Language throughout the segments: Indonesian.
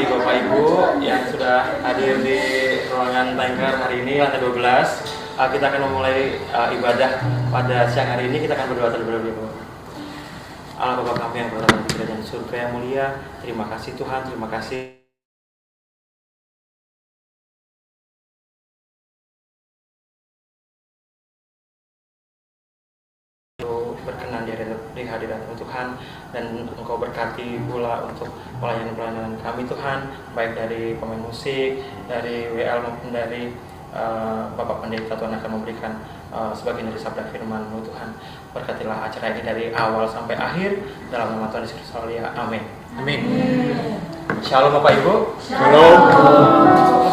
kembali Bapak Ibu yang sudah hadir di ruangan Tanker hari ini lantai 12. Kita akan memulai ibadah pada siang hari ini. Kita akan berdoa terlebih dahulu. Allah Bapa kami yang berada di kerajaan surga yang mulia, terima kasih Tuhan, terima kasih berkenan di hadirat Tuhan, dan Engkau berkati pula untuk pelayanan kami Tuhan, baik dari pemain musik, dari WL maupun dari Bapak Pendeta. Tuhan akan memberikan sebagian dari sabda firman-Mu Tuhan. Berkatilah acara ini dari awal sampai akhir, dalam nama Tuhan Yesus Kristus. Amin. Amin. Shalom Bapak Ibu. Shalom.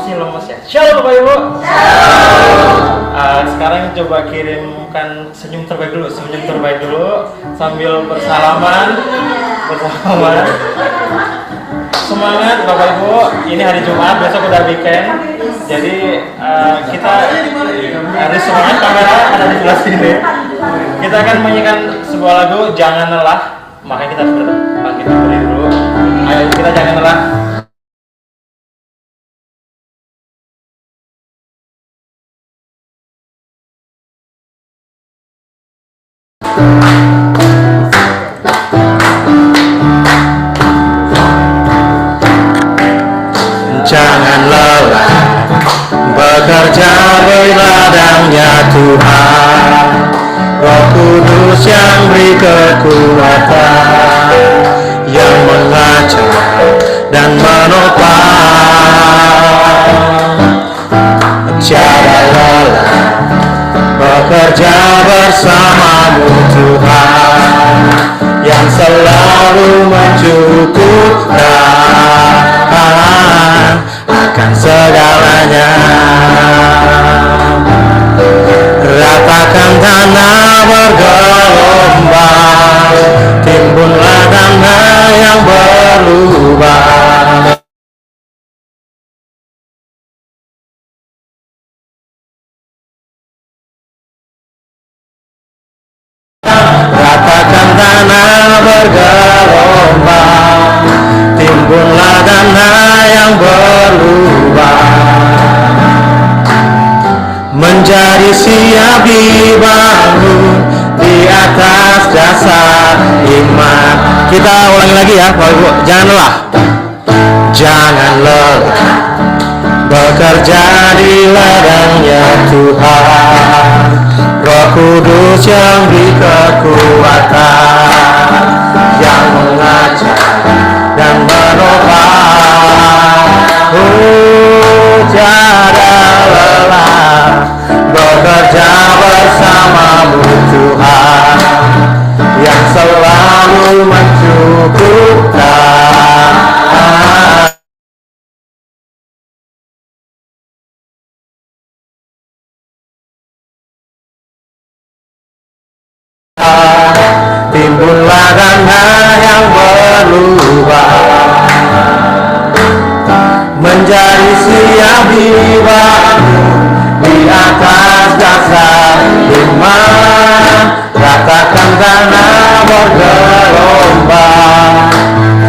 Shalom Mas ya. Shalom Bapak Ibu. Sekarang coba kirimkan senyum terbaik dulu sambil bersalaman. Semangat Bapak Ibu, ini hari Jumat, besok udah weekend. Jadi kita harus semangat, kamera ada di sebelah sini. Kita akan menyanyikan sebuah lagu, Jangan Lelah. Makanya kita harus bangkit berdiri dulu. Ayo kita jangan lelah. Jangan lelah bekerja beri ladangnya Tuhan, Roh Kudus yang beri kekuatan, yang mengajar dan menopang. Jangan lelah bekerja bersamamu Tuhan, yang selalu mencukupkan akan segalanya. Ratakan tanah bergelombang, timbunlah tanah yang berubah. Ratakan tanah bergelombang, timbunlah tanah yang berubah, menjadi siap dibangun di atas dasar iman. Kita ulangi lagi ya Bapak Ibu, jangan lelah. Jangan lelah bekerja di ladangnya Tuhan, Roh Kudus yang beri kekuatan, yang mengajar dan menopang. Jangan lelah bekerja bersamamu Tuhan, yang selalu mencukupkan. Timbunlah tanah yang berubah, menjadi siap dibangun di atas dasar iman. Ratakan tanah bergelombang,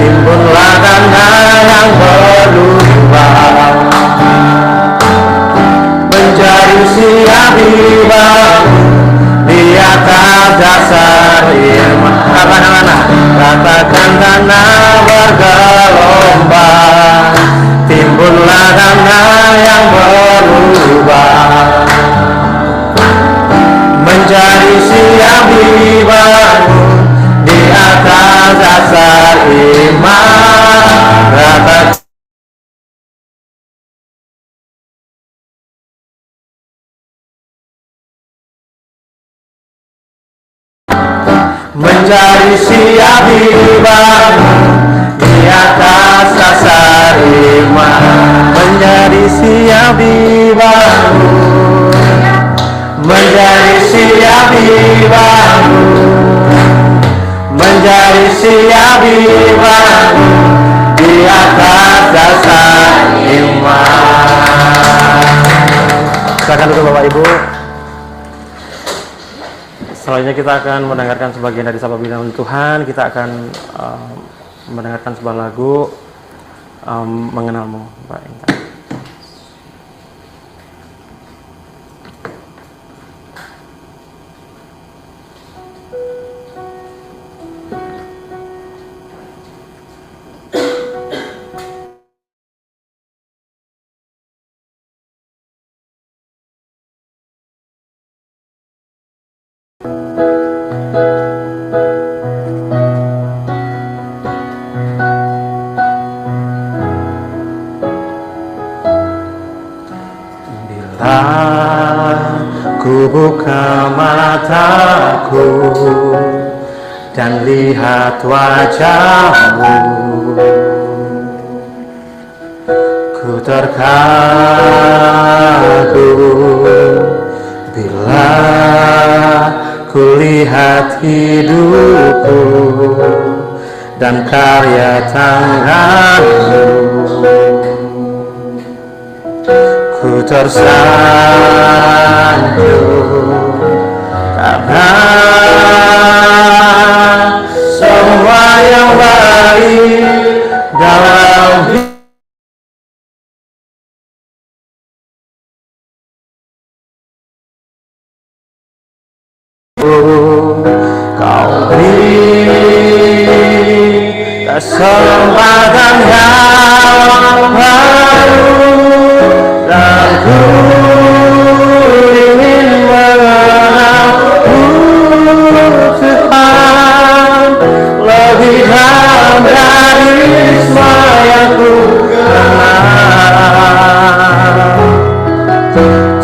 timbunlah tanah yang berubah, menjadi siap dibangun di atas dasar iman. Ratakan tanah bergelombang, timbunlah tanah yang berubah, menjadi siap dibangun di atas dasar iman. Ratakan menjadi siap dibangun di atas dasar iman, menjadi siap dibangun, menjadi siap dibangun, menjadi siap dibangun di atas dasar iman. Silakan duduk Bapak Ibu. Selanjutnya kita akan mendengarkan sebagian dari sabda firman Tuhan. Kita akan mendengarkan sebuah lagu mengenalmu, Mbak Intan. Ku buka mataku dan lihat wajahmu, ku terkagum bila ku lihat hidupku dan karya tanganmu. Ku tersanjung karena semua yang baik dalam hidupku. Kau beri kesempatan yang baru dan ku ingin mengenalmu, Tuhan, lebih dalam dari semua yang ku kenal.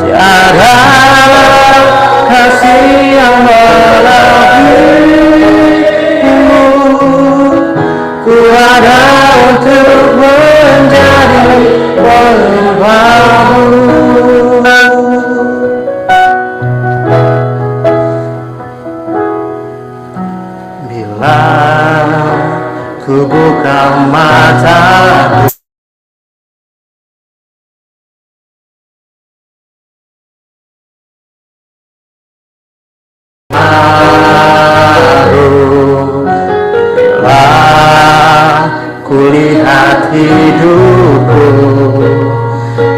Tiada kasih yang melebihimu, ku ada untuk menjadi penyembahmu. Bila ku buka mataku, bila ku lihat hidupku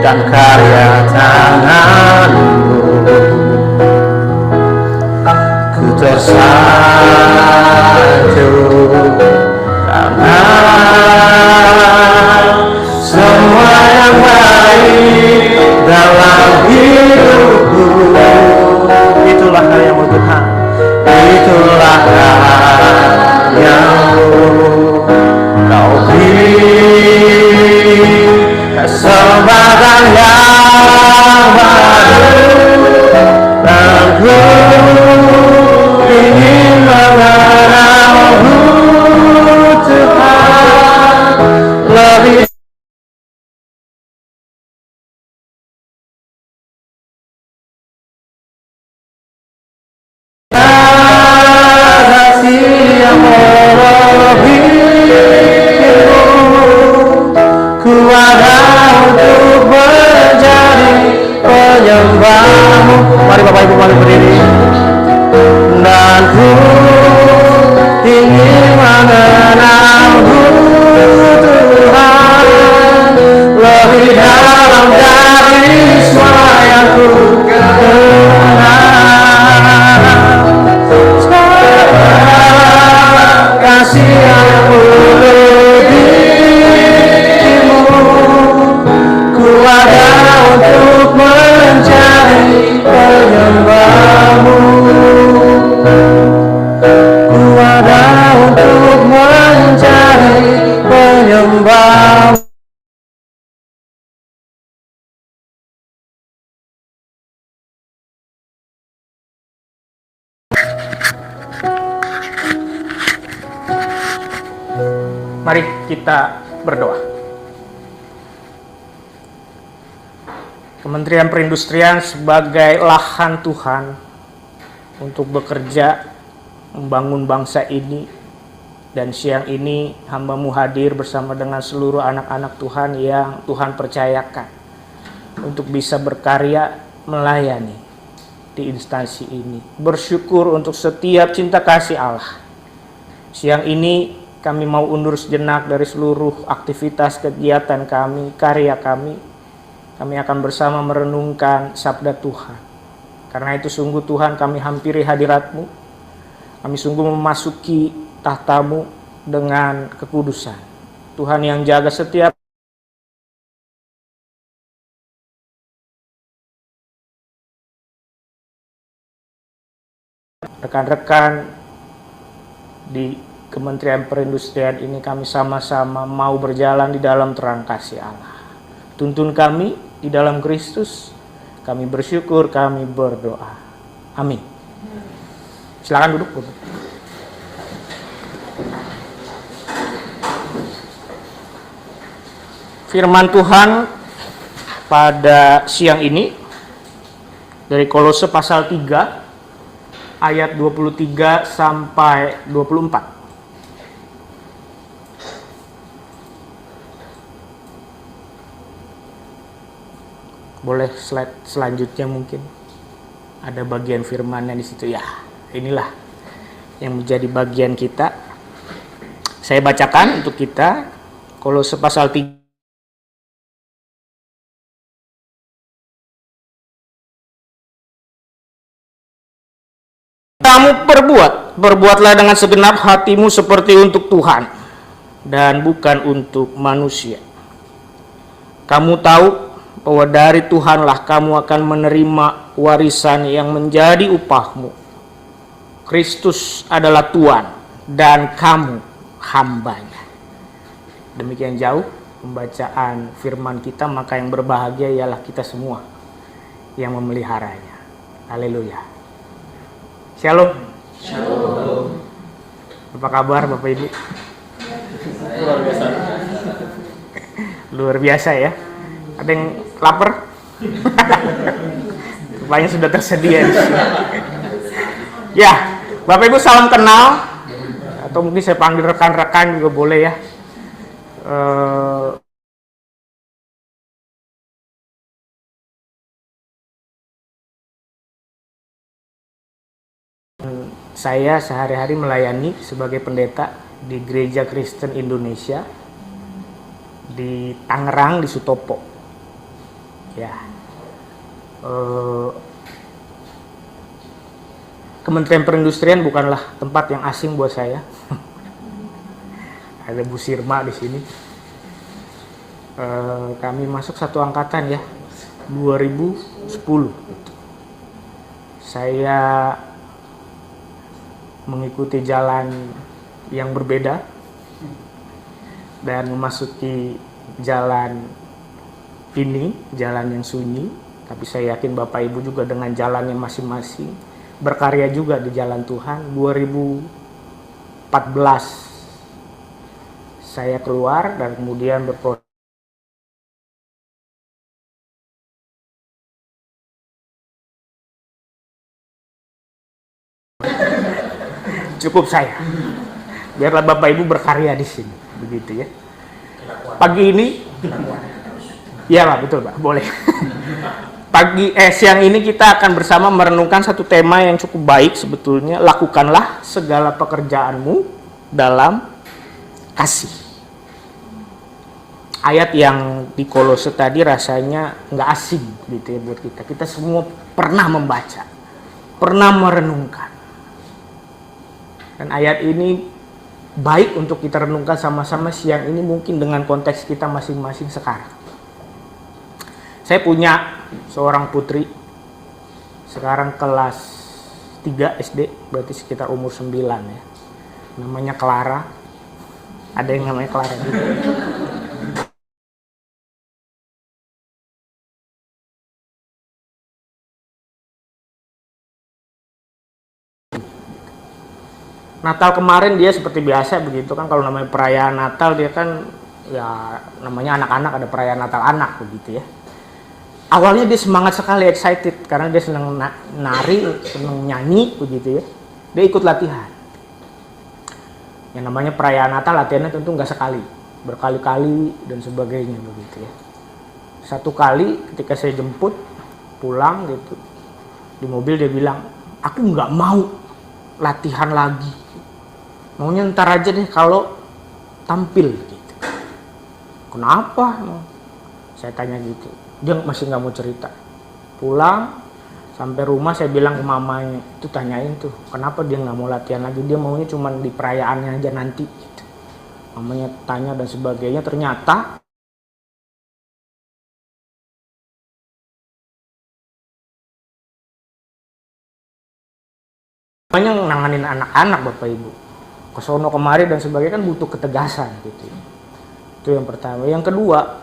dan karya tanganmu, ku tersanjung karena semua yang baik dalam hidupku. Itulah karyamu Tuhan, itulah karyamu. Kau beri kesempatan yang baru dan ku ingin mengenalmu, Tuhan, lebih kasih yang melebihimu, ku ada untuk menjadi penyembahmu. Mari Bapak Ibu, mari berdiri. Dan ku ingin mengenalmu, Tuhan, lebih dalam dari semua yang ku kenal. Kasih yang melebihimu, ku ada untuk mencari penyembahmu, ku ada untuk mencari penyembahmu. Mari kita berdoa. Kementerian Perindustrian sebagai lahan Tuhan untuk bekerja membangun bangsa ini, dan siang ini hamba-Mu hadir bersama dengan seluruh anak-anak Tuhan yang Tuhan percayakan untuk bisa berkarya melayani di instansi ini. Bersyukur untuk setiap cinta kasih Allah. Siang ini kami mau undur sejenak dari seluruh aktivitas kegiatan kami, karya kami. Kami akan bersama merenungkan sabda Tuhan. Karena itu sungguh Tuhan kami hampiri hadirat-Mu. Kami sungguh memasuki tahta-Mu dengan kekudusan. Tuhan yang jaga setiap rekan-rekan di Kementerian Perindustrian ini, kami sama-sama mau berjalan di dalam terang kasih Allah. Tuntun kami di dalam Kristus. Kami bersyukur, kami berdoa. Amin. Silakan duduk. Firman Tuhan pada siang ini dari Kolose pasal 3 ayat 23 sampai 24. Boleh slide selanjutnya mungkin. Ada bagian firmannya di situ ya. Inilah yang menjadi bagian kita. Saya bacakan untuk kita Kolose pasal 3. Kamu berbuatlah dengan segenap hatimu seperti untuk Tuhan dan bukan untuk manusia. Kamu tahu bahwa dari Tuhanlah kamu akan menerima warisan yang menjadi upahmu. Kristus adalah Tuhan dan kamu hambanya. Demikian jauh pembacaan firman kita, maka yang berbahagia ialah kita semua yang memeliharanya. Haleluya. Shalom. Shalom. Apa kabar Bapak Ibu? Luar biasa. Luar biasa ya. Ada yang lapar? Rupanya sudah tersedia di sini. Ya, Bapak Ibu salam kenal. Atau mungkin saya panggil rekan-rekan juga boleh ya. Saya sehari-hari melayani sebagai pendeta di Gereja Kristen Indonesia di Tangerang, di Sutopo. Ya, Kementerian Perindustrian bukanlah tempat yang asing buat saya. Ada Bu Sirma di sini. Kami masuk satu angkatan ya, 2010. Saya mengikuti jalan yang berbeda dan memasuki jalan ini, jalan yang sunyi, tapi saya yakin Bapak Ibu juga dengan jalannya masing-masing berkarya juga di jalan Tuhan. 2014 saya keluar dan kemudian berproses. Cukup saya. Biarlah Bapak Ibu berkarya di sini, begitu ya. Pagi ini, ya Pak, betul Pak, boleh. Siang ini kita akan bersama merenungkan satu tema yang cukup baik sebetulnya. Lakukanlah segala pekerjaanmu dalam kasih. Ayat yang di Kolose tadi rasanya nggak asing gitu ya buat kita. Kita semua pernah membaca, pernah merenungkan. Dan ayat ini baik untuk kita renungkan sama-sama siang ini mungkin dengan konteks kita masing-masing sekarang. Saya punya seorang putri, sekarang kelas 3 SD, berarti sekitar umur 9 ya. Namanya Clara. Ada yang namanya Clara juga. Natal kemarin dia seperti biasa begitu kan, kalau namanya perayaan Natal dia kan ya namanya anak-anak, ada perayaan Natal anak begitu ya. Awalnya dia semangat sekali, excited karena dia senang nari, senang nyanyi begitu ya. Dia ikut latihan. Yang namanya perayaan Natal latihannya tentu nggak sekali, berkali-kali dan sebagainya begitu ya. Satu kali ketika saya jemput pulang gitu di mobil dia bilang, aku nggak mau latihan lagi. Maunya ntar aja deh kalau tampil gitu. Kenapa? Saya tanya gitu. Dia masih nggak mau cerita. Pulang sampai rumah saya bilang ke mamanya, itu tanyain tuh kenapa dia nggak mau latihan lagi, dia maunya cuma di perayaannya aja nanti gitu. Mamanya tanya dan sebagainya, ternyata mamanya nanganin anak-anak Bapak Ibu, kesono kemari dan sebagainya kan butuh ketegasan gitu. Itu yang pertama. Yang kedua,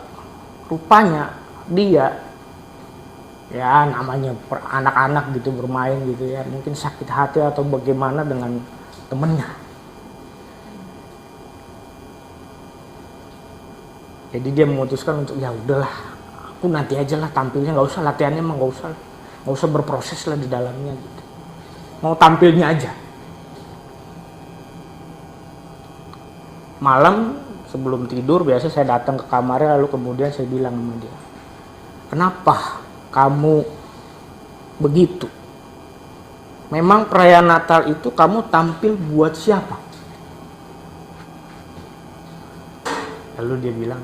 rupanya dia ya namanya anak-anak gitu bermain gitu ya, mungkin sakit hati atau bagaimana dengan temennya. Jadi dia memutuskan untuk ya udahlah, aku nanti aja lah tampilnya, nggak usah latihannya mah, nggak usah berproses lah di dalamnya gitu. Mau tampilnya aja. Malam sebelum tidur biasa saya datang ke kamarnya, lalu kemudian saya bilang sama dia, kenapa kamu begitu? Memang perayaan Natal itu kamu tampil buat siapa? Lalu dia bilang,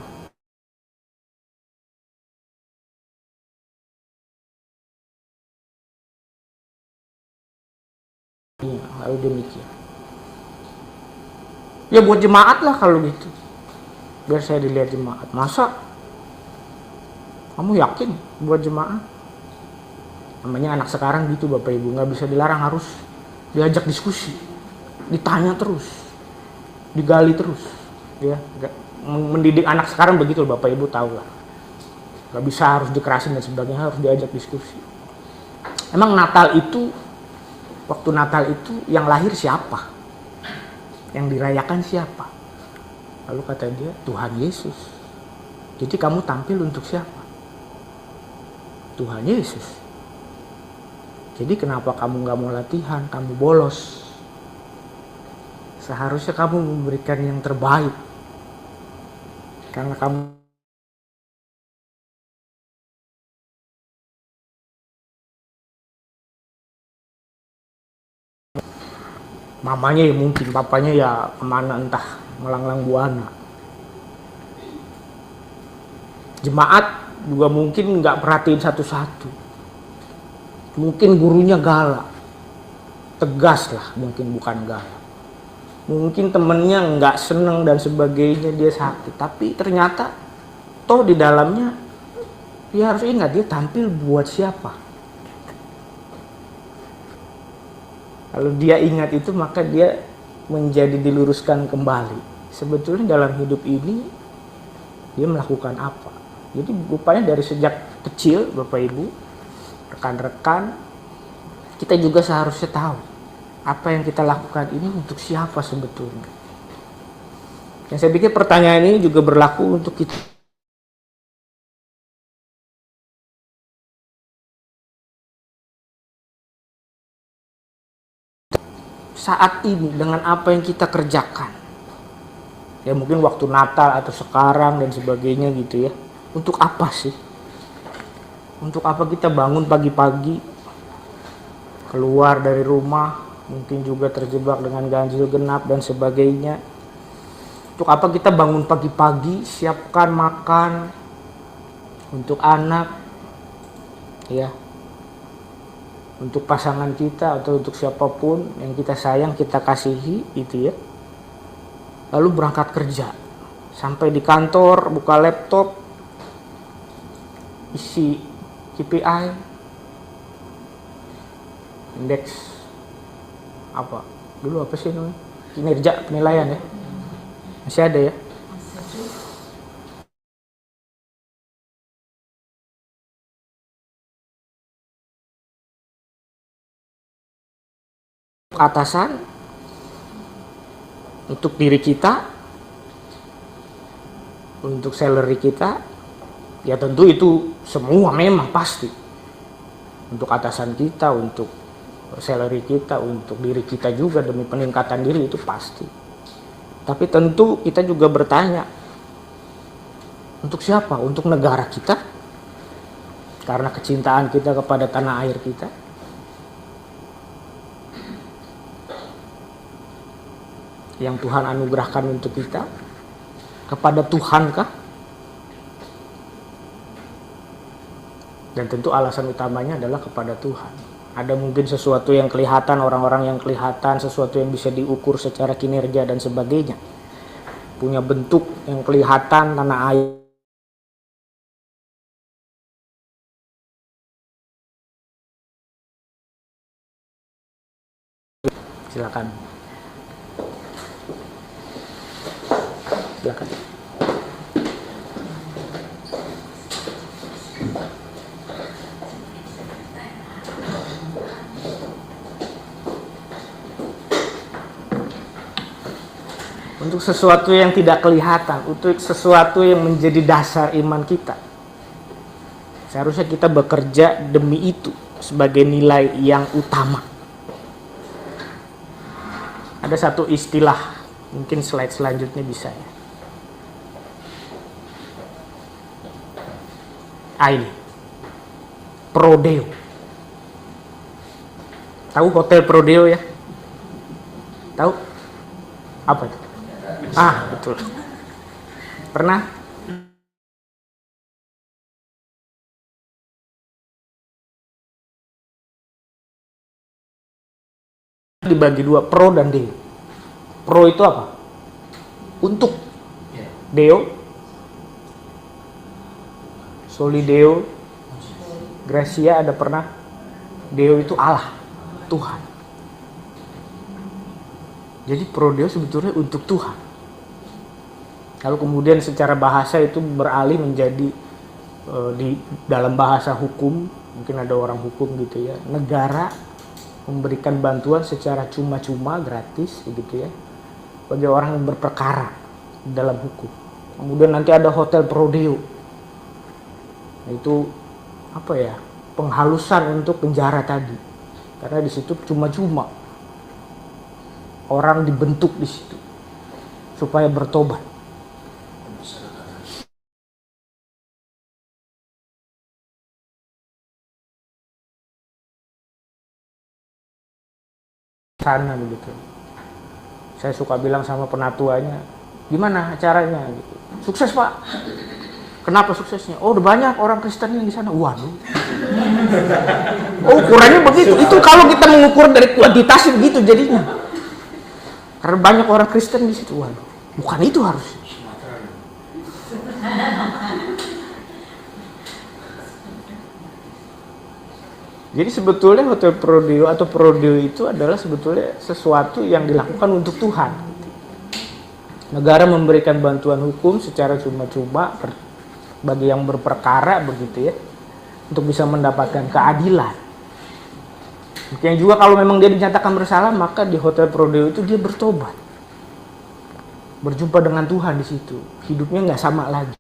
iya. Lalu dia mikir, ya buat jemaat lah kalau gitu, biar saya dilihat jemaat. Masa kamu yakin buat jemaat? Namanya anak sekarang gitu Bapak Ibu, nggak bisa dilarang, harus diajak diskusi, ditanya terus, digali terus, ya. Mendidik anak sekarang begitu Bapak Ibu tahu lah, nggak bisa harus dikerasin dan sebagainya, harus diajak diskusi. Emang Natal itu, waktu Natal itu yang lahir siapa? Yang dirayakan siapa? Lalu kata dia, Tuhan Yesus. Jadi kamu tampil untuk siapa? Tuhan Yesus. Jadi kenapa kamu gak mau latihan, kamu bolos? Seharusnya kamu memberikan yang terbaik. Karena kamu mamanya ya mungkin, papanya ya kemana entah, melanglang buana. Jemaat juga mungkin nggak perhatiin satu-satu. Mungkin gurunya galak, tegas lah, mungkin bukan galak. Mungkin temennya nggak seneng dan sebagainya, dia sakit. Tapi ternyata toh di dalamnya dia harus ingat dia tampil buat siapa. Kalau dia ingat itu, maka dia menjadi diluruskan kembali. Sebetulnya dalam hidup ini dia melakukan apa? Jadi rupanya dari sejak kecil Bapak Ibu, rekan-rekan, kita juga seharusnya tahu apa yang kita lakukan ini untuk siapa sebetulnya. Dan saya pikir pertanyaan ini juga berlaku untuk kita. Saat ini dengan apa yang kita kerjakan, ya mungkin waktu Natal atau sekarang dan sebagainya gitu ya, untuk apa sih? Untuk apa kita bangun pagi-pagi, keluar dari rumah, mungkin juga terjebak dengan ganjil genap dan sebagainya. Untuk apa kita bangun pagi-pagi, siapkan makan untuk anak, ya, untuk pasangan kita atau untuk siapapun yang kita sayang, kita kasihi gitu ya. Lalu berangkat kerja, sampai di kantor buka laptop, isi KPI, indeks apa dulu, apa sih namanya, kinerja penilaian ya, masih ada ya. Atasan, untuk diri kita, untuk salary kita, ya tentu itu semua memang pasti. Untuk atasan kita, untuk salary kita, untuk diri kita juga demi peningkatan diri, itu pasti. Tapi tentu kita juga bertanya, untuk siapa? Untuk negara kita, karena kecintaan kita kepada tanah air kita. Yang Tuhan anugerahkan untuk kita, Kepada Tuhan kah? Dan tentu alasan utamanya adalah kepada Tuhan. Ada mungkin sesuatu yang kelihatan, orang-orang yang kelihatan, sesuatu yang bisa diukur secara kinerja dan sebagainya. Punya bentuk yang kelihatan, tanah air. Silakan. Silakan. Untuk sesuatu yang tidak kelihatan, untuk sesuatu yang menjadi dasar iman kita, seharusnya kita bekerja demi itu sebagai nilai yang utama. Ada satu istilah, mungkin slide selanjutnya bisa ya. Ini Prodeo. Tahu hotel Prodeo ya? Tahu? Apa itu? Betul. Pernah? Dibagi dua, pro dan deo. Pro itu apa? Untuk. Deo, soli deo, gracia ada pernah. Deo itu Allah, Tuhan. Jadi pro deo sebetulnya untuk Tuhan. Lalu kemudian secara bahasa itu beralih menjadi di dalam bahasa hukum, mungkin ada orang hukum gitu ya, negara memberikan bantuan secara cuma-cuma gratis begitu ya bagi orang yang berperkara dalam hukum. Kemudian nanti ada hotel Prodeo, itu apa ya, penghalusan untuk penjara tadi, karena di situ cuma-cuma orang dibentuk di situ supaya bertobat. Sana begitu. Saya suka bilang sama penatuanya, gimana acaranya gitu. Sukses Pak. Kenapa suksesnya? Oh, udah banyak orang Kristen yang di sana. Waduh. Oh, ukurannya begitu. Itu kalau kita mengukur dari kuantitas begitu jadinya. Karena banyak orang Kristen di situ. Waduh. Bukan itu harusnya. Jadi sebetulnya hotel Prodeo atau Prodeo itu adalah sebetulnya sesuatu yang dilakukan untuk Tuhan. Negara memberikan bantuan hukum secara cuma-cuma bagi yang berperkara begitu ya, untuk bisa mendapatkan keadilan. Yang juga kalau memang dia dinyatakan bersalah, maka di hotel Prodeo itu dia bertobat, berjumpa dengan Tuhan di situ, hidupnya nggak sama lagi.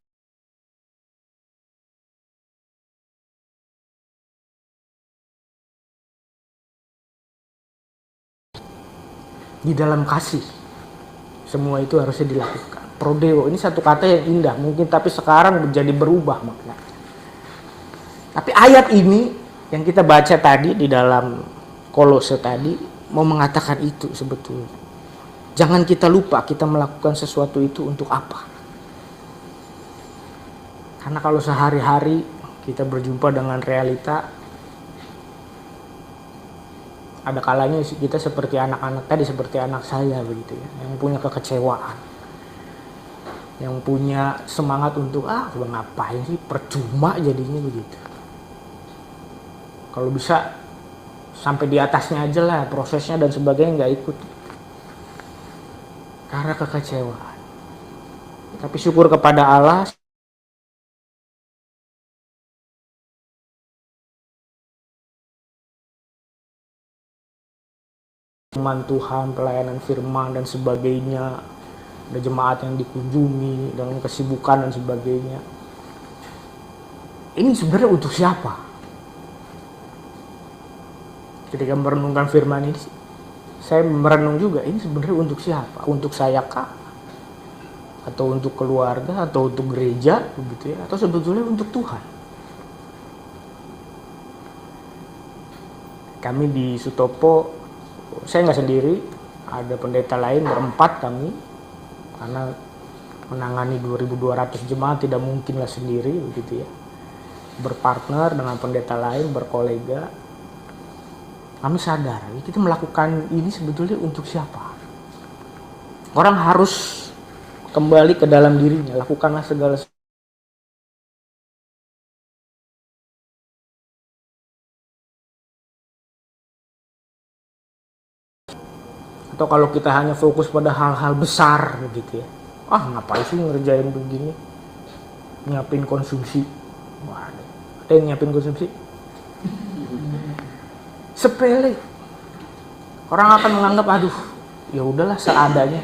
Di dalam kasih, semua itu harusnya dilakukan. Prodeo ini satu kata yang indah mungkin, tapi sekarang menjadi berubah maknanya. Tapi ayat ini yang kita baca tadi di dalam Kolose tadi mau mengatakan itu sebetulnya. Jangan kita lupa kita melakukan sesuatu itu untuk apa. Karena kalau sehari-hari kita berjumpa dengan realita, ada kalanya kita seperti anak-anak tadi, seperti anak saya begitu ya, yang punya kekecewaan, yang punya semangat untuk ngapain sih, percuma jadinya begitu. Kalau bisa sampai di atasnya aja lah prosesnya dan sebagainya, nggak ikut karena kekecewaan. Tapi syukur kepada Allah, firman Tuhan, pelayanan firman dan sebagainya, ada jemaat yang dikunjungi dengan kesibukan dan sebagainya. Ini sebenarnya untuk siapa? Ketika merenungkan firman ini, saya merenung juga, ini sebenarnya untuk siapa? Untuk saya kah? Atau untuk keluarga? Atau untuk gereja? Begitu ya? Atau sebetulnya untuk Tuhan? Kami di Sutopo, saya nggak sendiri, ada pendeta lain, berempat kami, karena menangani 2.200 jemaat tidak mungkinlah sendiri begitu ya. Berpartner dengan pendeta lain, berkolega. Kami sadar kita melakukan ini sebetulnya untuk siapa? Orang harus kembali ke dalam dirinya, lakukanlah segala sesuatu. Atau kalau kita hanya fokus pada hal-hal besar begitu ya. Ngapain sih ngerjain begini? Nyiapin konsumsi. Waduh, ada yang nyiapin konsumsi? Sepele. Orang akan menganggap aduh, ya udahlah seadanya.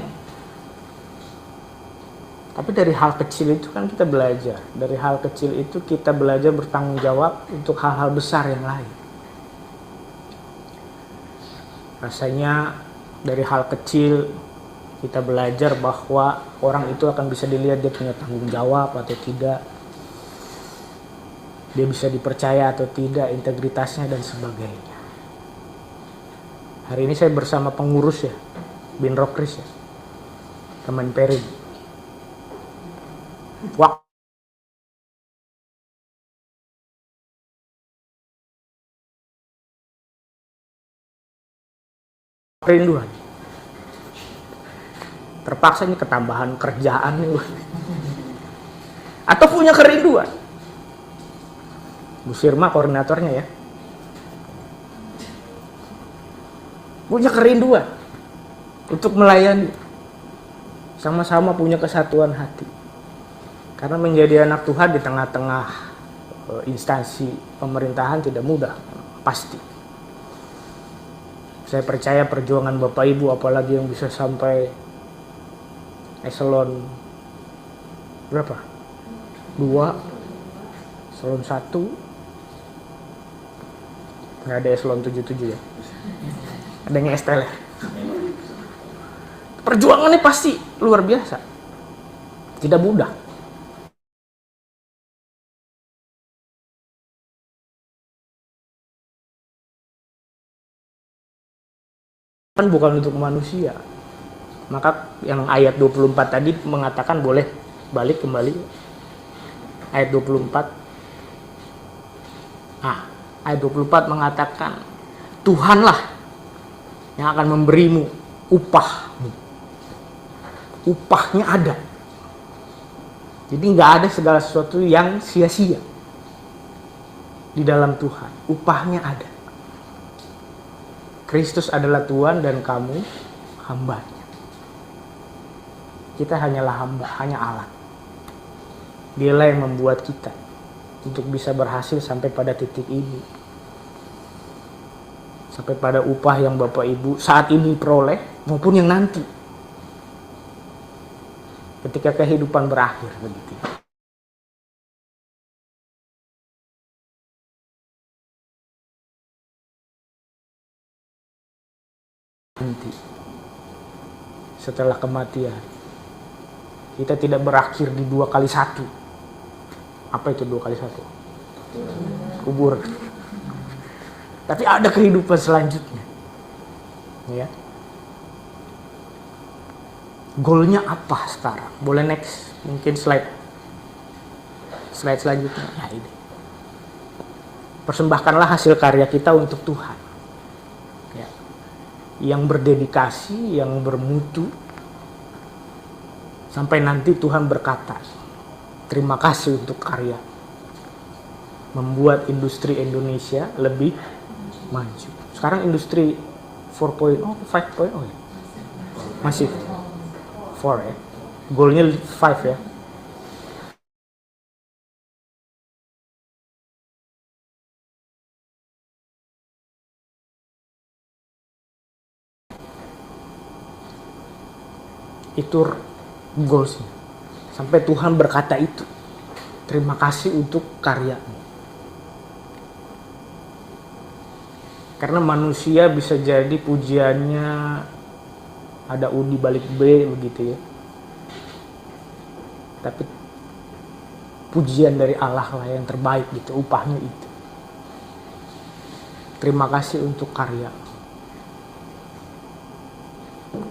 Tapi dari hal kecil itu kan kita belajar. Dari hal kecil itu kita belajar bertanggung jawab untuk hal-hal besar yang lain. Rasanya dari hal kecil kita belajar bahwa orang itu akan bisa dilihat dia punya tanggung jawab atau tidak. Dia bisa dipercaya atau tidak, integritasnya dan sebagainya. Hari ini saya bersama pengurus ya, Bin Rokris ya, teman Peri. Kerinduan. Terpaksa ini ketambahan kerjaan nih. Atau punya kerinduan. Bu Sirma koordinatornya ya. Punya kerinduan untuk melayani. Sama-sama punya kesatuan hati. Karena menjadi anak Tuhan di tengah-tengah instansi pemerintahan tidak mudah, pasti. Saya percaya perjuangan Bapak Ibu, apalagi yang bisa sampai eselon berapa? 2, eselon 1, nggak ada eselon 77 ya. Ada yang STL ya. Perjuangannya pasti luar biasa. Tidak mudah. Kan bukan untuk manusia. Maka yang ayat 24 tadi mengatakan boleh balik kembali. Ayat 24. Ayat 24 mengatakan Tuhanlah yang akan memberimu upahmu. Upahnya ada. Jadi nggak ada segala sesuatu yang sia-sia di dalam Tuhan. Upahnya ada. Kristus adalah Tuhan dan kamu hambanya. Kita hanyalah hamba, hanya alat. Dialah yang membuat kita untuk bisa berhasil sampai pada titik ini. Sampai pada upah yang Bapak Ibu saat ini peroleh maupun yang nanti. Ketika kehidupan berakhir begitu. Nanti setelah kematian kita tidak berakhir di 2 kali 1. Apa itu 2 kali 1? Kubur. Tapi ada kehidupan selanjutnya. Ya. Goalnya apa sekarang? Boleh next, mungkin slide selanjutnya. Nah, ini. Persembahkanlah hasil karya kita untuk Tuhan. Ya. Yang berdedikasi, yang bermutu. Sampai nanti Tuhan berkata, terima kasih untuk karya. Membuat industri Indonesia lebih maju. Sekarang industri 4.0, 5.0 ya? Masih 4 ya? Goalnya 5 ya? Itu goalsnya. Sampai Tuhan berkata itu. Terima kasih untuk karyamu. Karena manusia bisa jadi pujiannya ada U di balik B begitu ya. Tapi pujian dari Allah lah yang terbaik gitu, upahnya itu. Terima kasih untuk karya.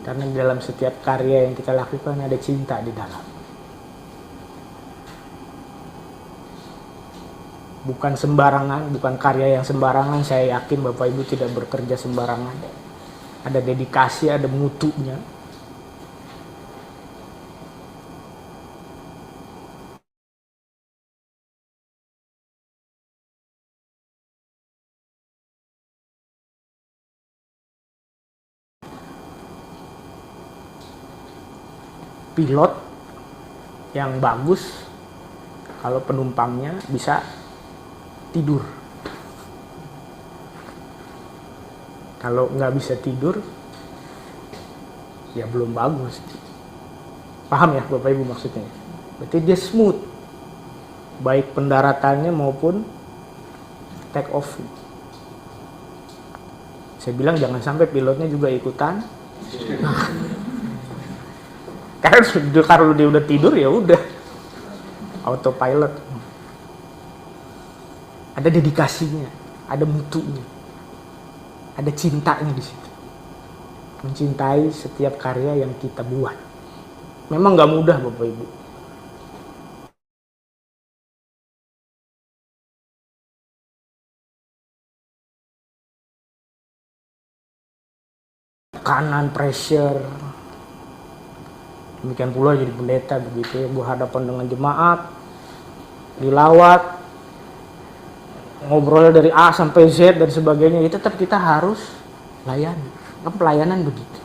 Karena dalam setiap karya yang kita lakukan ada cinta di dalam. bukan sembarangan, bukan karya yang sembarangan. Saya yakin Bapak Ibu tidak bekerja sembarangan. Ada dedikasi, ada mutunya. Pilot yang bagus kalau penumpangnya bisa tidur. Kalau nggak bisa tidur, ya belum bagus. Paham ya Bapak Ibu maksudnya? Berarti dia smooth, baik pendaratannya maupun take off. Saya bilang jangan sampai pilotnya juga ikutan. Karena kalau dia udah tidur ya udah autopilot. Ada dedikasinya, ada mutunya, ada cintanya di situ. Mencintai setiap karya yang kita buat. Memang nggak mudah Bapak Ibu. Tekanan, pressure. Demikian pula jadi pendeta begitu ya, berhadapan dengan jemaat, dilawat, ngobrol dari A sampai Z dan sebagainya, itu tetap kita harus layani. Kan pelayanan begitu,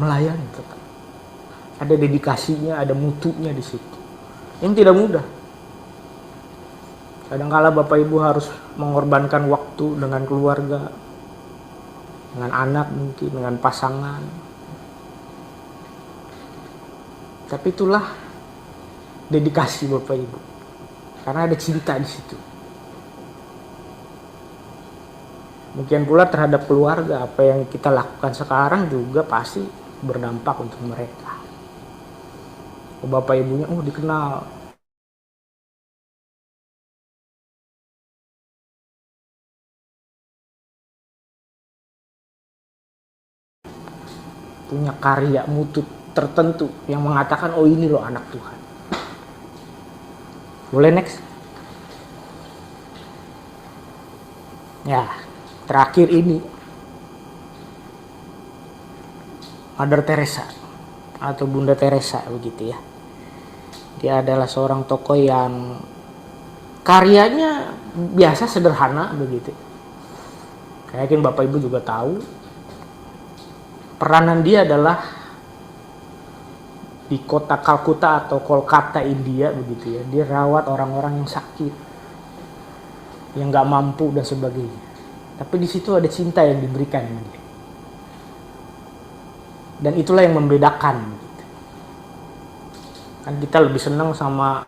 melayani tetap. Ada dedikasinya, ada mutunya di situ. Ini tidak mudah. Kadang-kala Bapak Ibu harus mengorbankan waktu dengan keluarga, dengan anak mungkin, dengan pasangan. Tapi itulah dedikasi Bapak Ibu. Karena ada cinta di situ. Demikian pula terhadap keluarga, apa yang kita lakukan sekarang juga pasti berdampak untuk mereka. Bapak Ibunya, dikenal. Punya karya mutu tertentu yang mengatakan, oh ini loh anak Tuhan. Boleh next? Ya, terakhir ini Mother Teresa atau Bunda Teresa begitu ya. Dia adalah seorang tokoh yang karyanya biasa sederhana begitu. Saya yakin Bapak Ibu juga tahu. Peranan dia adalah di kota Kalkuta atau Kolkata, India begitu ya. Dia rawat orang-orang yang sakit, yang nggak mampu dan sebagainya. Tapi di situ ada cinta yang diberikan sama dia. Dan itulah yang membedakan. Gitu. Kan kita lebih senang sama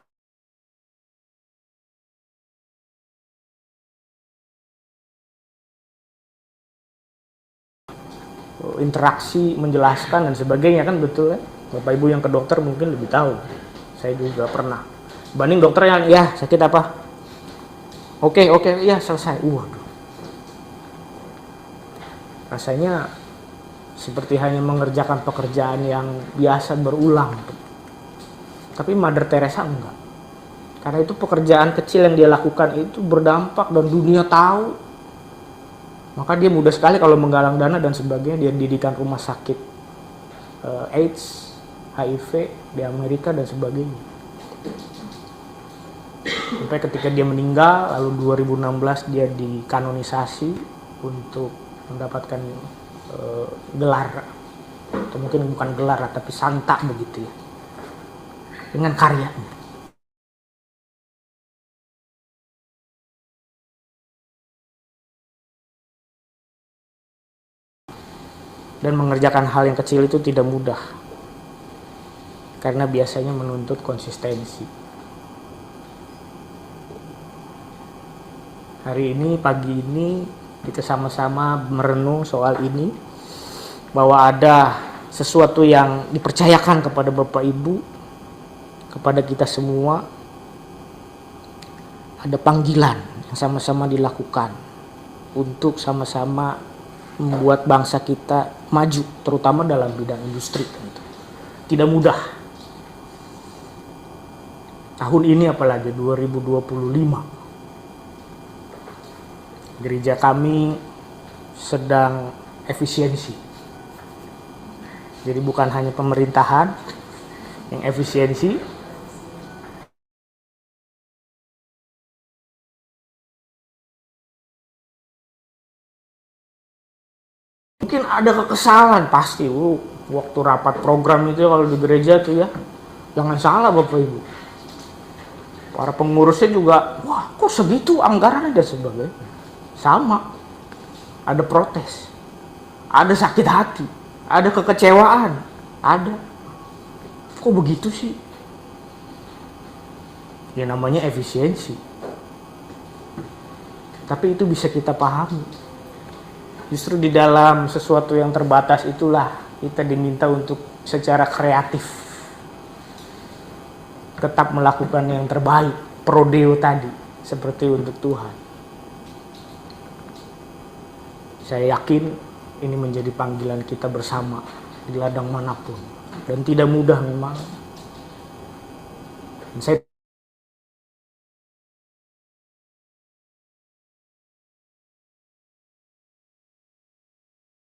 interaksi, menjelaskan dan sebagainya, kan betul ya. Bapak Ibu yang ke dokter mungkin lebih tahu. Saya juga pernah. Banding dokter yang, ya sakit apa? Oke, ya selesai. Waduh. Rasanya seperti hanya mengerjakan pekerjaan yang biasa berulang. Tapi Mother Teresa enggak. Karena itu pekerjaan kecil yang dia lakukan itu berdampak dan dunia tahu. Maka dia mudah sekali kalau menggalang dana dan sebagainya. Dia dirikan rumah sakit AIDS, HIV di Amerika dan sebagainya. Sampai ketika dia meninggal, lalu 2016 dia dikanonisasi untuk mendapatkan gelar, atau mungkin bukan gelar tapi santa begitu ya, dengan karyanya. Dan mengerjakan hal yang kecil itu tidak mudah. Karena biasanya menuntut konsistensi. Hari ini, pagi ini, kita sama-sama merenung soal ini. Bahwa ada sesuatu yang dipercayakan kepada Bapak Ibu, kepada kita semua. Ada panggilan yang sama-sama dilakukan untuk sama-sama membuat bangsa kita maju, terutama dalam bidang industri. Tidak mudah. Tahun ini apalagi 2025 Gereja kami sedang efisiensi. Jadi bukan hanya pemerintahan yang efisiensi, mungkin ada kekesalan pasti. Waktu rapat program itu kalau di gereja tuh ya, jangan salah Bapak Ibu. Para pengurusnya juga, wah kok segitu anggarannya dan sebagainya. Sama, ada protes, ada sakit hati, ada kekecewaan, ada. Kok begitu sih? Ya namanya efisiensi. Tapi itu bisa kita pahami. Justru di dalam sesuatu yang terbatas itulah kita diminta untuk secara kreatif tetap melakukan yang terbaik, prodeo tadi, seperti untuk Tuhan. Saya yakin ini menjadi panggilan kita bersama di ladang manapun, dan tidak mudah memang. Dan saya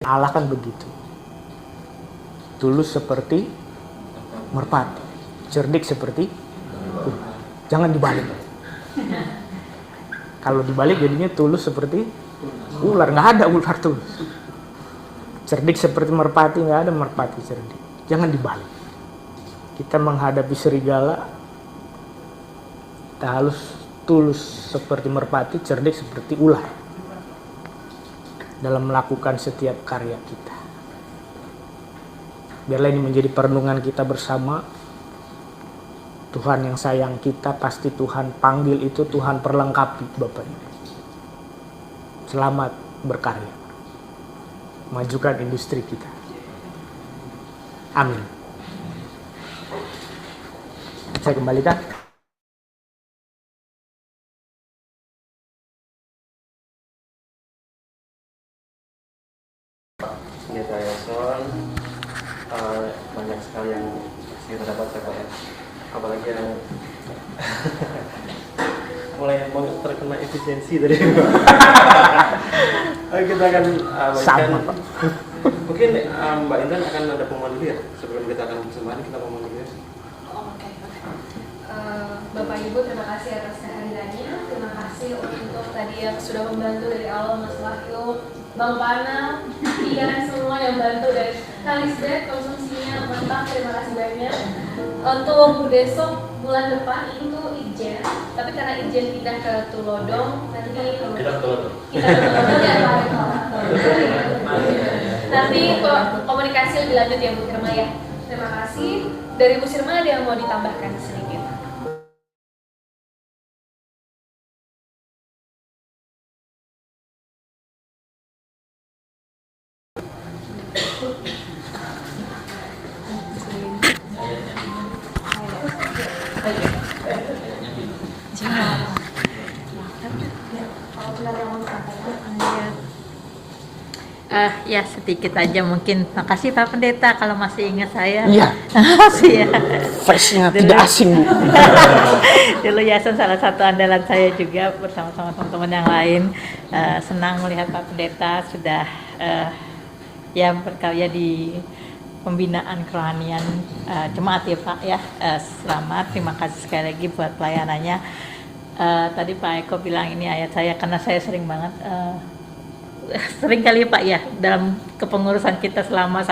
Allah kan begitu, tulus seperti merpati, cerdik seperti jangan dibalik. Kalau dibalik jadinya tulus seperti ular, nggak ada ular tulus. Cerdik seperti merpati, nggak ada merpati cerdik. Jangan dibalik. Kita menghadapi serigala, kita harus tulus seperti merpati, cerdik seperti ular dalam melakukan setiap karya kita. Biarlah ini menjadi perenungan kita bersama. Tuhan yang sayang kita, pasti Tuhan panggil itu, Tuhan perlengkapi Bapak Ibu. Selamat berkarya, majukan industri kita. Amin. Saya kembalikan. Pendeta Yason, banyak sekali yang kita dapat ya, apalagi yang mulai mau terkena efisiensi dari kita akan Sama Pak. mungkin Mbak Intan akan ada pengumuman dulu ya sebelum kita akan persembahan, kita pengumuman dulu ya. Oke. Bapak Ibu, terima kasih atas kehadirannya. Terima kasih untuk tadi yang sudah membantu dari awal Mas Wahyu, Bang Pana, Ian, semua yang bantu dari Kalisbet, konsumsinya mantap, terima kasih banyak. Untuk besok bulan depan itu Ijen, tapi karena Ijen pindah ke Tulodong, nanti kita ke Tulodong ya nanti komunikasi lebih lanjut ya Bu Sirma ya. Terima kasih. Dari Bu Sirma ada yang mau ditambahkan sedikit? Ya sedikit aja mungkin. Makasih Pak Pendeta kalau masih ingat saya. Iya. Makasih ya. Face-nya tidak asing Bu. Dulu Yason salah satu andalan saya juga bersama-sama teman-teman yang lain. Senang melihat Pak Pendeta sudah ya berkarya di pembinaan kerohanian jemaat ya Pak ya. Selamat, terima kasih sekali lagi buat pelayanannya. Tadi Pak Eko bilang ini ayat saya karena saya sering banget sering kali Pak ya dalam kepengurusan kita selama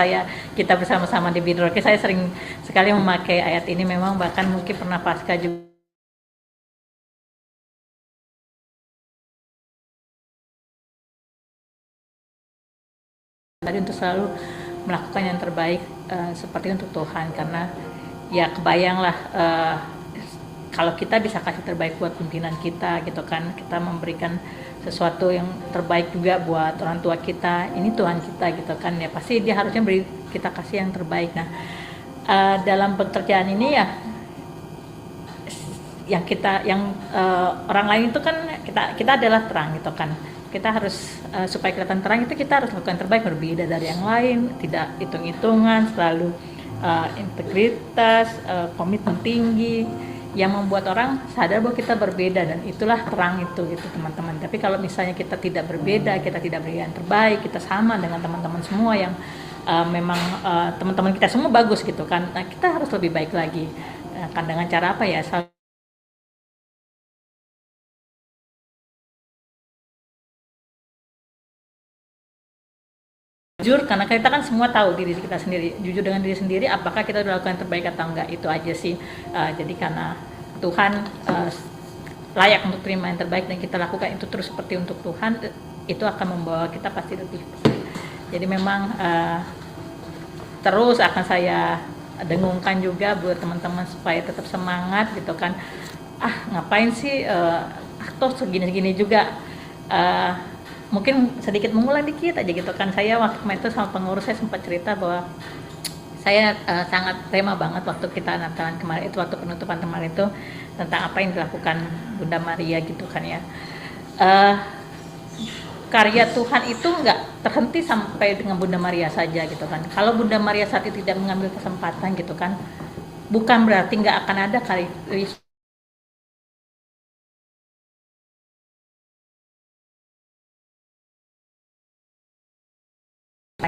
kita bersama-sama di Bidroke, saya sering sekali memakai ayat ini. Memang bahkan mungkin pernah pasca juga tadi untuk selalu melakukan yang terbaik seperti untuk Tuhan, karena ya kebayanglah kalau kita bisa kasih terbaik buat pimpinan kita gitu kan, kita memberikan sesuatu yang terbaik juga buat orang tua kita, ini Tuhan kita gitu kan ya, pasti dia harusnya beri kita kasih yang terbaik. Nah dalam pekerjaan ini ya yang orang lain itu kan kita adalah terang gitu kan, kita harus supaya kelihatan terang itu kita harus lakukan terbaik, berbeda dari yang lain, tidak hitung-hitungan, selalu integritas, komitmen tinggi. yang membuat orang sadar bahwa kita berbeda, dan itulah terang itu gitu teman-teman. Tapi kalau misalnya kita tidak berbeda, kita tidak beri yang terbaik, kita sama dengan teman-teman semua yang memang teman-teman kita semua bagus gitu kan, nah kita harus lebih baik lagi. Kan dengan cara apa ya, jujur, karena kita kan semua tahu diri kita sendiri, jujur dengan diri sendiri apakah kita sudah lakukan yang terbaik atau enggak, itu aja sih. Jadi karena Tuhan layak untuk terima yang terbaik dan kita lakukan itu terus seperti untuk Tuhan, itu akan membawa kita pasti lebih. Jadi memang terus akan saya dengungkan juga buat teman-teman supaya tetap semangat gitu kan. Ngapain sih toh segini-segini juga, mungkin sedikit mengulang dikit aja gitu kan. Saya waktu kemarin itu sama pengurus saya sempat cerita bahwa saya sangat tema banget waktu kita Natalan kemarin itu, waktu penutupan kemarin itu, tentang apa yang dilakukan Bunda Maria gitu kan ya. Karya Tuhan itu nggak terhenti sampai dengan Bunda Maria saja gitu kan. Kalau Bunda Maria saat itu tidak mengambil kesempatan gitu kan, bukan berarti nggak akan ada karya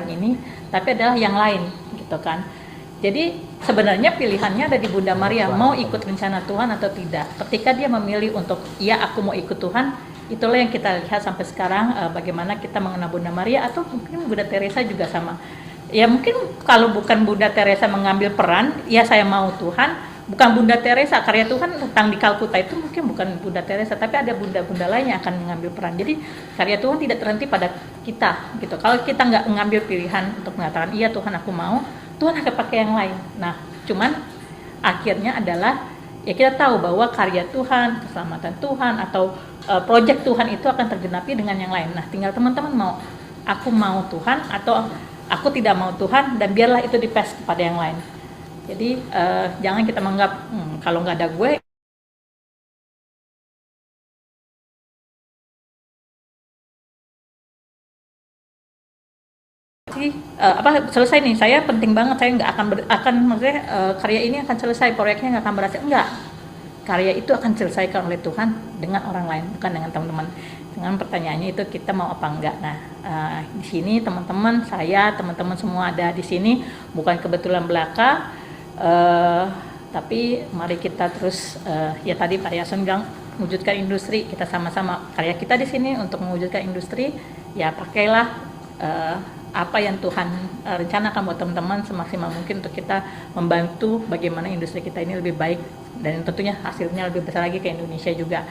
ini, tapi adalah yang lain gitu kan. Jadi sebenarnya pilihannya ada di Bunda Maria, mau ikut rencana Tuhan atau tidak. Ketika dia memilih untuk ya aku mau ikut Tuhan, itulah yang kita lihat sampai sekarang, bagaimana kita mengenal Bunda Maria, atau mungkin Bunda Teresa juga sama. Ya mungkin kalau bukan Bunda Teresa mengambil peran, ya saya mau Tuhan, bukan Bunda Teresa, karya Tuhan tentang di Kalkuta itu mungkin bukan Bunda Teresa, tapi ada bunda-bunda lain yang akan mengambil peran. Jadi karya Tuhan tidak terhenti pada kita gitu. Kalau kita nggak mengambil pilihan untuk mengatakan iya Tuhan aku mau, Tuhan akan pakai yang lain. Nah cuman akhirnya adalah ya kita tahu bahwa karya Tuhan, keselamatan Tuhan atau proyek Tuhan itu akan tergenapi dengan yang lain. Nah tinggal teman-teman mau, aku mau Tuhan atau aku tidak mau Tuhan, dan biarlah itu dipes kepada yang lain. Jadi jangan kita menganggap kalau nggak ada gue selesai nih, saya penting banget, saya nggak akan maksudnya karya ini akan selesai, proyeknya nggak akan berhasil, enggak. Karya itu akan diselesaikan oleh Tuhan dengan orang lain, bukan dengan teman-teman. Dengan pertanyaannya itu kita mau apa enggak. Nah di sini teman-teman, saya teman-teman semua ada di sini bukan kebetulan belaka. Tapi mari kita terus ya tadi Pak Yason bilang mewujudkan industri, kita sama-sama karya kita di sini untuk mewujudkan industri, ya pakailah apa yang Tuhan rencanakan buat teman-teman semaksimal mungkin untuk kita membantu bagaimana industri kita ini lebih baik, dan tentunya hasilnya lebih besar lagi ke Indonesia juga.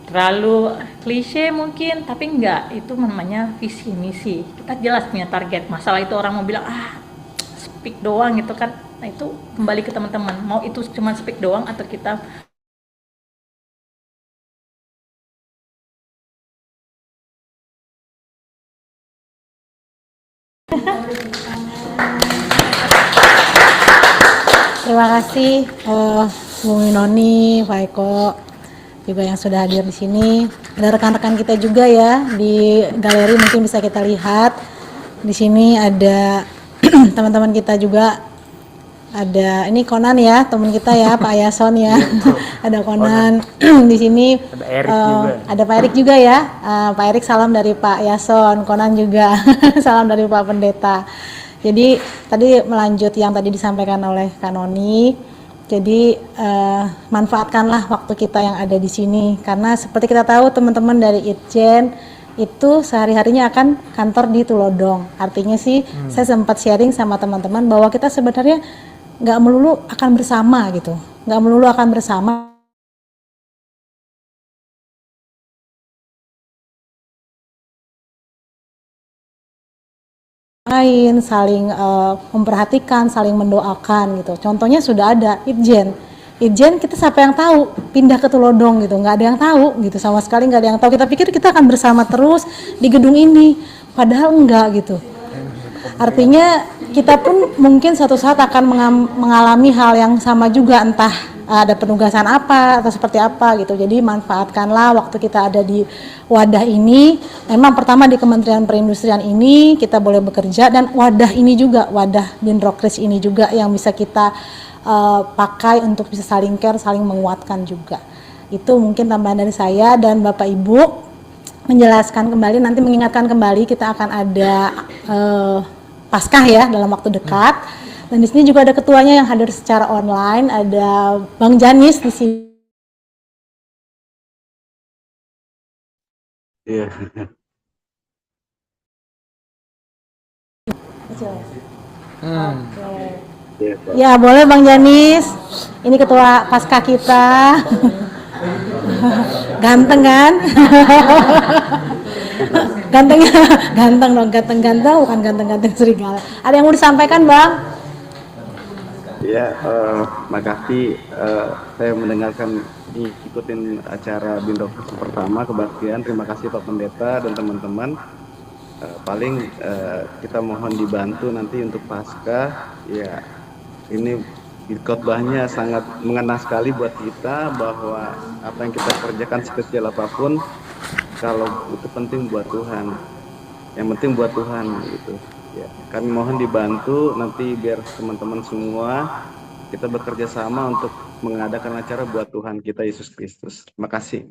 Terlalu klise mungkin, tapi enggak, itu namanya visi misi. Kita jelas punya target. Masalah itu orang mau bilang speak doang gitu kan. Nah itu kembali ke teman-teman, mau itu cuma speak doang atau kita Terima kasih Bung Winoni, Pak Eko juga yang sudah hadir di sini. Ada rekan-rekan kita juga ya di galeri, mungkin bisa kita lihat. Di sini ada teman-teman kita juga. Ada ini Konan ya, teman kita ya, Pak Yason ya. Ada Konan di sini. Ada Erik juga. Ada Pak Erik juga ya. Pak Erik salam dari Pak Yason, Konan juga salam dari Pak Pendeta. Jadi tadi melanjut yang tadi disampaikan oleh Kanoni. Jadi manfaatkanlah waktu kita yang ada di sini, karena seperti kita tahu teman-teman dari Itjen itu sehari-harinya akan kantor di Tulodong. Artinya sih saya sempat sharing sama teman-teman bahwa kita sebenarnya nggak melulu akan bersama gitu, nggak melulu akan bersama. Saling memperhatikan, saling mendoakan gitu. Contohnya sudah ada Itjen kita siapa yang tahu pindah ke Tulodong gitu, nggak ada yang tahu gitu, sama sekali nggak ada yang tahu. Kita pikir kita akan bersama terus di gedung ini, padahal enggak gitu. Artinya kita pun mungkin suatu saat akan mengalami hal yang sama juga, entah ada penugasan apa atau seperti apa gitu. Jadi manfaatkanlah waktu kita ada di wadah ini. Memang pertama di Kementerian Perindustrian ini kita boleh bekerja, dan wadah ini juga, wadah Binrokris ini juga yang bisa kita pakai untuk bisa saling care, saling menguatkan juga. Itu mungkin tambahan dari saya, dan Bapak Ibu menjelaskan kembali, nanti mengingatkan kembali kita akan ada Paskah ya dalam waktu dekat. Dan di sini juga ada ketuanya yang hadir secara online, ada Bang Janis di sini. Iya. Oke. Ya, boleh Bang Janis. Ini ketua Paskah kita. Ganteng kan? Gantengnya, ganteng dong, ganteng-ganteng, bukan ganteng-ganteng serigala. Ada yang mau disampaikan, Bang? Ya, makasih. Saya mendengarkan, ikutin acara Binrokris pertama kebaktian. Terima kasih Pak Pendeta dan teman-teman. Paling kita mohon dibantu nanti untuk Paskah. Ya, ini khotbahnya sangat mengena sekali buat kita, bahwa apa yang kita kerjakan sekecil apapun, kalau itu penting buat Tuhan, yang penting buat Tuhan gitu ya. Kami mohon dibantu nanti biar teman-teman semua kita bekerja sama untuk mengadakan acara buat Tuhan kita Yesus Kristus. Terima kasih.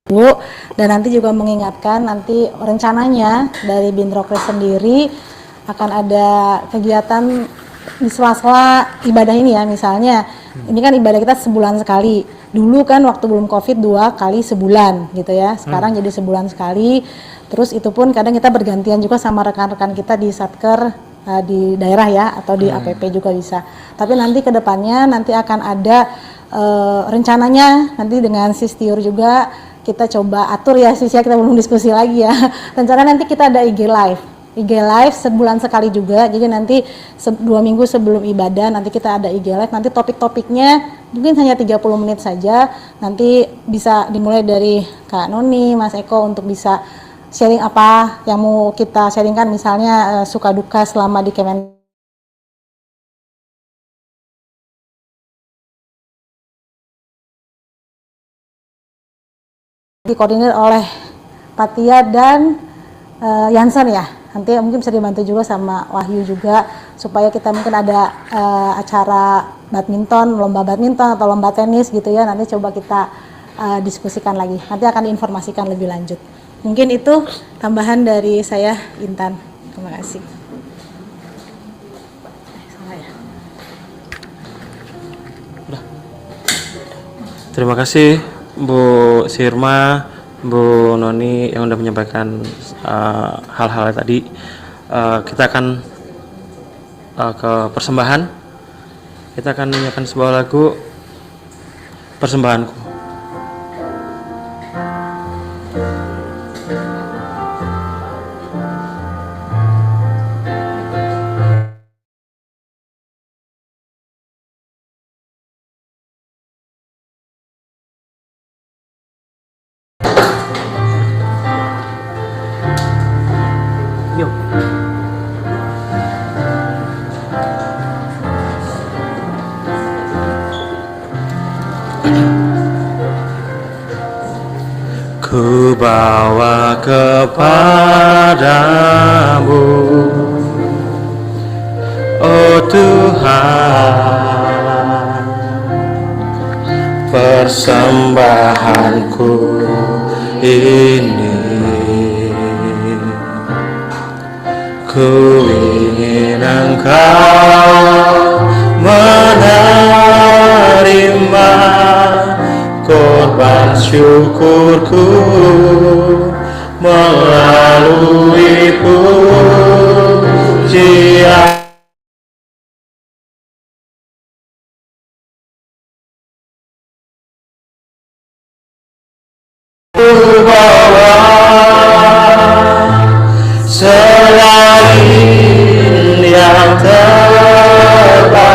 Bu, dan nanti juga mengingatkan, nanti rencananya dari Binrokris sendiri akan ada kegiatan di sela-sela ibadah ini ya. Misalnya ini kan ibadah kita sebulan sekali, dulu kan waktu belum COVID 2 kali sebulan gitu ya, sekarang jadi sebulan sekali. Terus itu pun kadang kita bergantian juga sama rekan-rekan kita di Satker di daerah ya, atau di APP juga bisa. Tapi nanti kedepannya nanti akan ada rencananya nanti dengan Sistiur juga kita coba atur ya Sis ya, kita belum diskusi lagi ya. Rencana nanti kita ada IG live sebulan sekali juga. Jadi nanti 2 minggu sebelum ibadah nanti kita ada IG live. Nanti topik-topiknya mungkin hanya 30 menit saja. Nanti bisa dimulai dari Kak Noni, Mas Eko untuk bisa sharing apa yang mau kita sharingkan, misalnya suka duka selama di Kemen. Dikoordinir oleh Patia dan Yansen ya. Nanti mungkin bisa dibantu juga sama Wahyu juga, supaya kita mungkin ada acara badminton, lomba badminton atau lomba tenis gitu ya. Nanti coba kita diskusikan lagi. Nanti akan diinformasikan lebih lanjut. Mungkin itu tambahan dari saya, Intan. Terima kasih. Terima kasih Bu Sirma, Bu Noni yang sudah menyampaikan hal-hal tadi. Kita akan ke persembahan. Kita akan menyanyikan sebuah lagu, Persembahanku. Ku bawa kepadamu, oh Tuhan, persembahanku ini. Ku ingin Engkau menerima korban syukurku melalui pujian. Bahwa selain yang terbaik,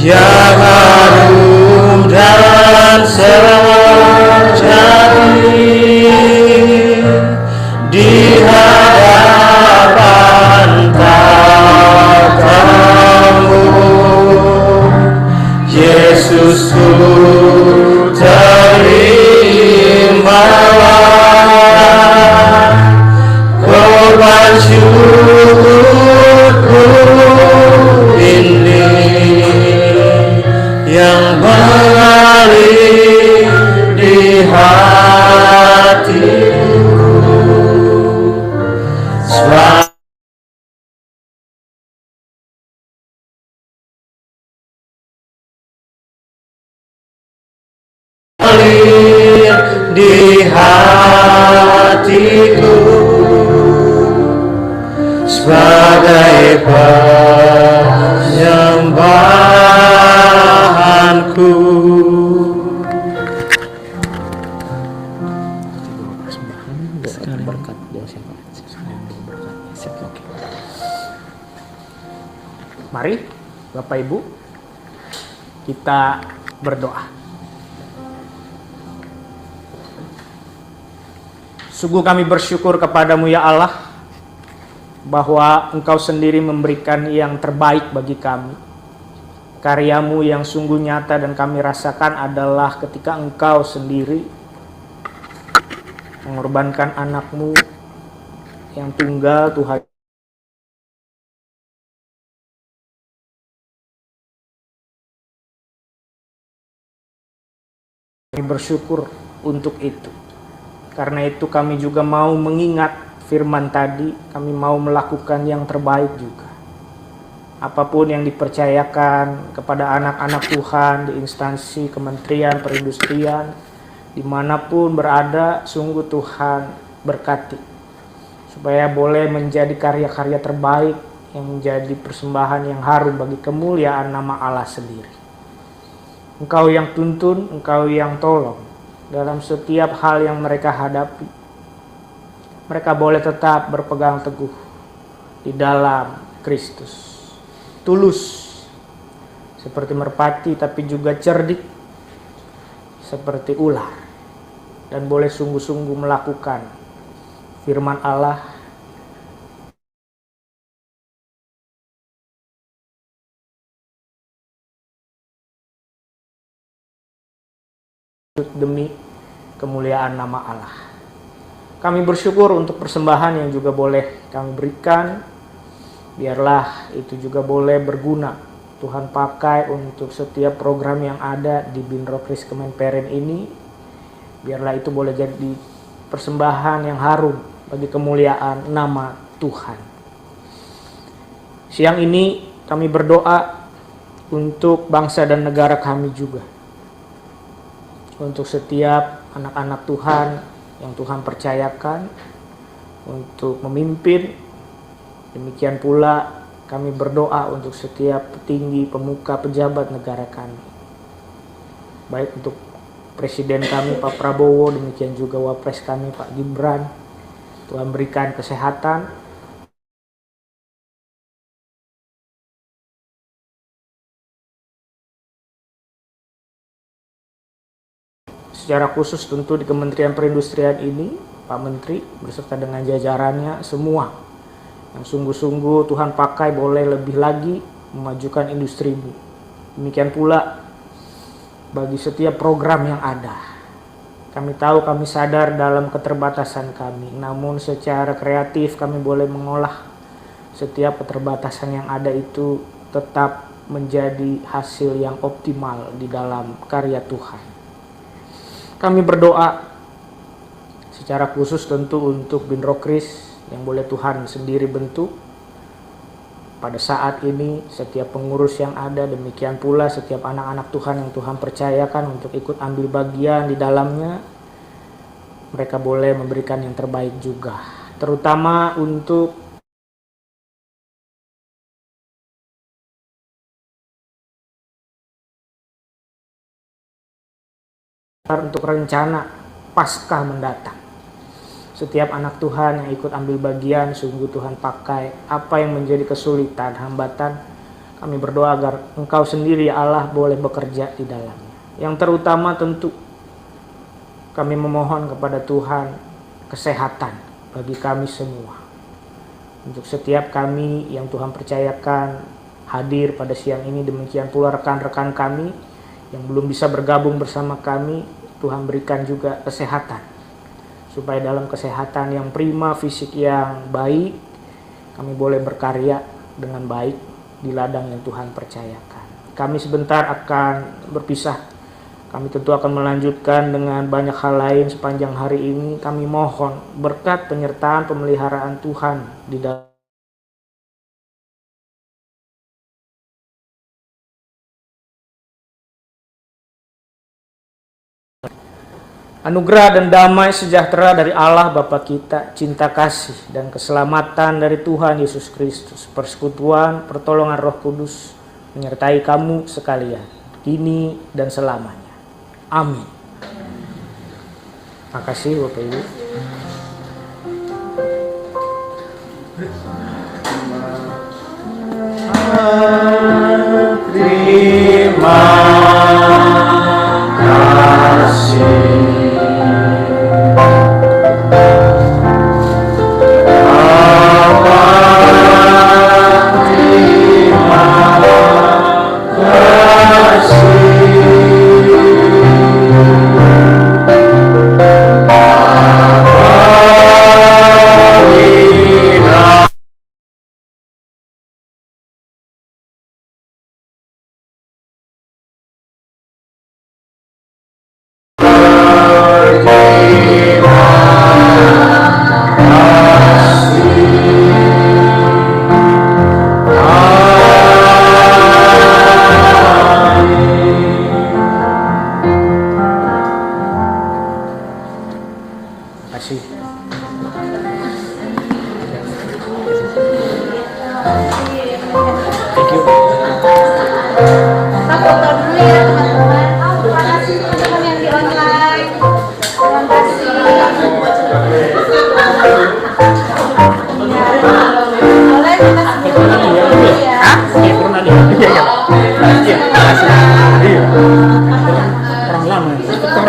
yang harum dan sejati di hadapan penyembahanku. Berkat Mari Bapak Ibu kita berdoa. Sungguh kami bersyukur kepadamu ya Allah, bahwa Engkau sendiri memberikan yang terbaik bagi kami. Karyamu yang sungguh nyata dan kami rasakan adalah ketika Engkau sendiri mengorbankan anakmu yang tunggal Tuhan. Kami bersyukur untuk itu. Karena itu kami juga mau mengingat firman tadi, kami mau melakukan yang terbaik juga. Apapun yang dipercayakan kepada anak-anak Tuhan di instansi kementerian perindustrian, dimanapun berada, sungguh Tuhan berkati. Supaya boleh menjadi karya-karya terbaik yang menjadi persembahan yang harum bagi kemuliaan nama Allah sendiri. Engkau yang tuntun, Engkau yang tolong dalam setiap hal yang mereka hadapi. Mereka boleh tetap berpegang teguh di dalam Kristus. Tulus seperti merpati tapi juga cerdik seperti ular. Dan boleh sungguh-sungguh melakukan firman Allah demi kemuliaan nama Allah. Kami bersyukur untuk persembahan yang juga boleh kami berikan. Biarlah itu juga boleh berguna. Tuhan pakai untuk setiap program yang ada di Binrokris Kemenperin ini. Biarlah itu boleh jadi persembahan yang harum bagi kemuliaan nama Tuhan. Siang ini kami berdoa untuk bangsa dan negara kami juga. Untuk setiap anak-anak Tuhan yang Tuhan percayakan untuk memimpin. Demikian pula kami berdoa untuk setiap petinggi, pemuka, pejabat negara kami. Baik untuk Presiden kami Pak Prabowo, demikian juga Wapres kami Pak Gibran. Tuhan berikan kesehatan, secara khusus tentu di Kementerian Perindustrian ini, Pak Menteri beserta dengan jajarannya semua yang sungguh-sungguh Tuhan pakai boleh lebih lagi memajukan industrimu. Demikian pula bagi setiap program yang ada. Kami tahu, kami sadar dalam keterbatasan kami, namun secara kreatif kami boleh mengolah setiap keterbatasan yang ada itu tetap menjadi hasil yang optimal di dalam karya Tuhan. Kami berdoa secara khusus tentu untuk Binrokris yang boleh Tuhan sendiri bentuk pada saat ini, setiap pengurus yang ada, demikian pula setiap anak-anak Tuhan yang Tuhan percayakan untuk ikut ambil bagian di dalamnya. Mereka boleh memberikan yang terbaik juga, terutama untuk rencana Paskah mendatang. Setiap anak Tuhan yang ikut ambil bagian, sungguh Tuhan pakai apa yang menjadi kesulitan, hambatan. Kami berdoa agar Engkau sendiri ya Allah boleh bekerja di dalamnya. Yang terutama tentu kami memohon kepada Tuhan kesehatan bagi kami semua. Untuk setiap kami yang Tuhan percayakan hadir pada siang ini, demikian pula rekan-rekan kami yang belum bisa bergabung bersama kami, Tuhan berikan juga kesehatan. Supaya dalam kesehatan yang prima, fisik yang baik, kami boleh berkarya dengan baik di ladang yang Tuhan percayakan. Kami sebentar akan berpisah. Kami tentu akan melanjutkan dengan banyak hal lain sepanjang hari ini. Kami mohon berkat penyertaan pemeliharaan Tuhan di dalam Anugerah dan damai sejahtera dari Allah Bapa kita, cinta kasih dan keselamatan dari Tuhan Yesus Kristus, persekutuan, pertolongan Roh Kudus menyertai kamu sekalian, kini dan selamanya. Amin. Makasih Bapak Ibu. Terima kasih.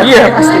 Iya pasti.